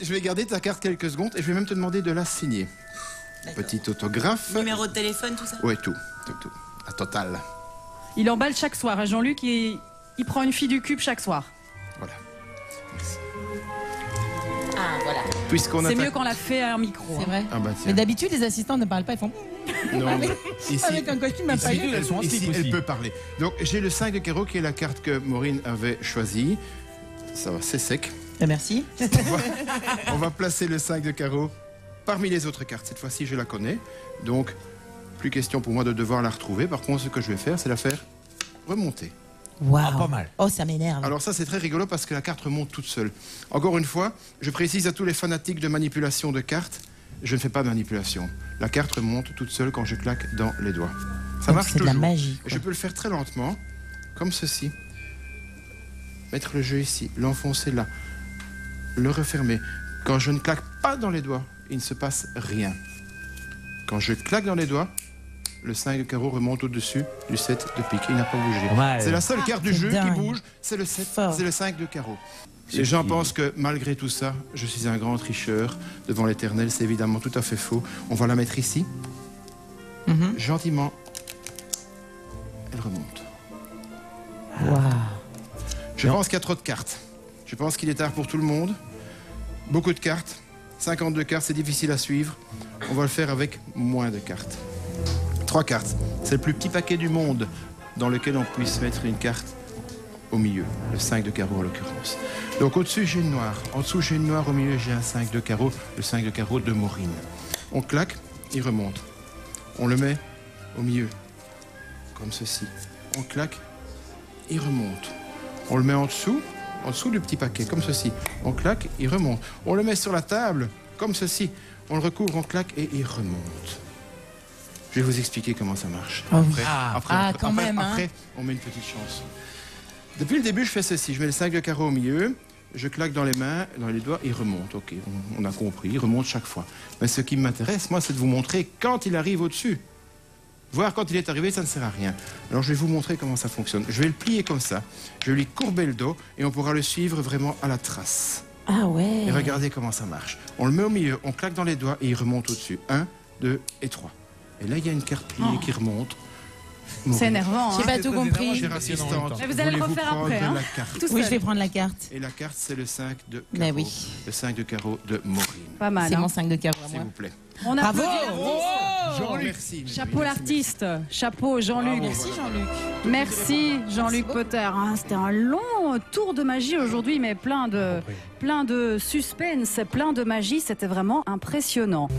je vais garder ta carte quelques secondes et je vais même te demander de la signer. Petit autographe. Numéro de téléphone, tout ça? Oui, tout. À total. Il emballe chaque soir. Et Jean-Luc, il prend une fille du cube chaque soir. Voilà. Merci. Ah, voilà. C'est mieux qu'on l'a fait à un micro. C'est vrai. Ah bah, mais d'habitude, les assistants ne parlent pas, ils font... Non, ici, avec un costume à paillettes. Elles sont en slip aussi. Elle peut parler. Donc, j'ai le 5 de carreau qui est la carte que Maureen avait choisie. Ça va, c'est sec. Merci. On va placer le 5 de carreau parmi les autres cartes. Cette fois-ci, je la connais. Donc, plus question pour moi de devoir la retrouver. Par contre, ce que je vais faire, c'est la faire remonter. Waouh. Ah, pas mal. Oh, ça m'énerve. Alors ça, c'est très rigolo parce que la carte remonte toute seule. Encore une fois, je précise à tous les fanatiques de manipulation de cartes, je ne fais pas de manipulation. La carte remonte toute seule quand je claque dans les doigts. Ça Donc marche c'est de toujours. la magie, quoi. Je peux le faire très lentement, comme ceci. Mettre le jeu ici, l'enfoncer là, le refermer. Quand je ne claque pas dans les doigts, il ne se passe rien. Quand je claque dans les doigts, le 5 de carreau remonte au-dessus du 7 de pique. Il n'a pas bougé. Ouais. C'est la seule carte du c'est jeu qui dingue. bouge, c'est le 7, Fort. c'est le 5 de carreau. Les gens pensent que malgré tout ça, je suis un grand tricheur devant l'éternel. C'est évidemment tout à fait faux. On va la mettre ici. Gentiment. Elle remonte. Waouh. Je pense qu'il y a trop de cartes. Je pense qu'il est tard pour tout le monde. Beaucoup de cartes. 52 cartes, c'est difficile à suivre. On va le faire avec moins de cartes. 3 cartes. C'est le plus petit paquet du monde dans lequel on puisse mettre une carte au milieu. Le 5 de carreau en l'occurrence. Donc au-dessus, j'ai une noire. En dessous, j'ai une noire. Au milieu, j'ai un 5 de carreau. Le 5 de carreau de Maureen. On claque, il remonte. On le met au milieu. Comme ceci. On claque, il remonte. On le met en dessous du petit paquet, comme ceci. On claque, il remonte. On le met sur la table, comme ceci. On le recouvre, on claque et il remonte. Je vais vous expliquer comment ça marche. Oh oui. Après, on met une petite chance. Depuis le début, je fais ceci. Je mets le 5 de carreau au milieu, je claque dans les mains, dans les doigts, il remonte. Ok, on a compris, il remonte chaque fois. Mais ce qui m'intéresse, moi, c'est de vous montrer quand il arrive au-dessus. Voir quand il est arrivé, ça ne sert à rien. Alors je vais vous montrer comment ça fonctionne. Je vais le plier comme ça. Je vais lui courber le dos et on pourra le suivre vraiment à la trace. Ah ouais. Et regardez comment ça marche. On le met au milieu, on claque dans les doigts et il remonte au-dessus. 1, 2 et 3. Et là, il y a une carte pliée qui remonte. C'est énervant. J'ai pas tout compris. Chère assistante, Mais vous allez le voulez-vous refaire prendre après, hein. la carte? Tout Oui, seul. je vais prendre la carte. Et la carte, c'est le 5 de carreau. Mais oui. Le 5 de carreau de Maureen. Pas mal. C'est hein. mon 5 de carreau à S'il moi. vous plaît. On Bravo. Jean, merci. Chapeau l'artiste. Chapeau Jean-Luc. Merci Jean-Luc. Merci Jean-Luc Potter. Hein, c'était un long tour de magie aujourd'hui, mais plein de suspense, plein de magie. C'était vraiment impressionnant.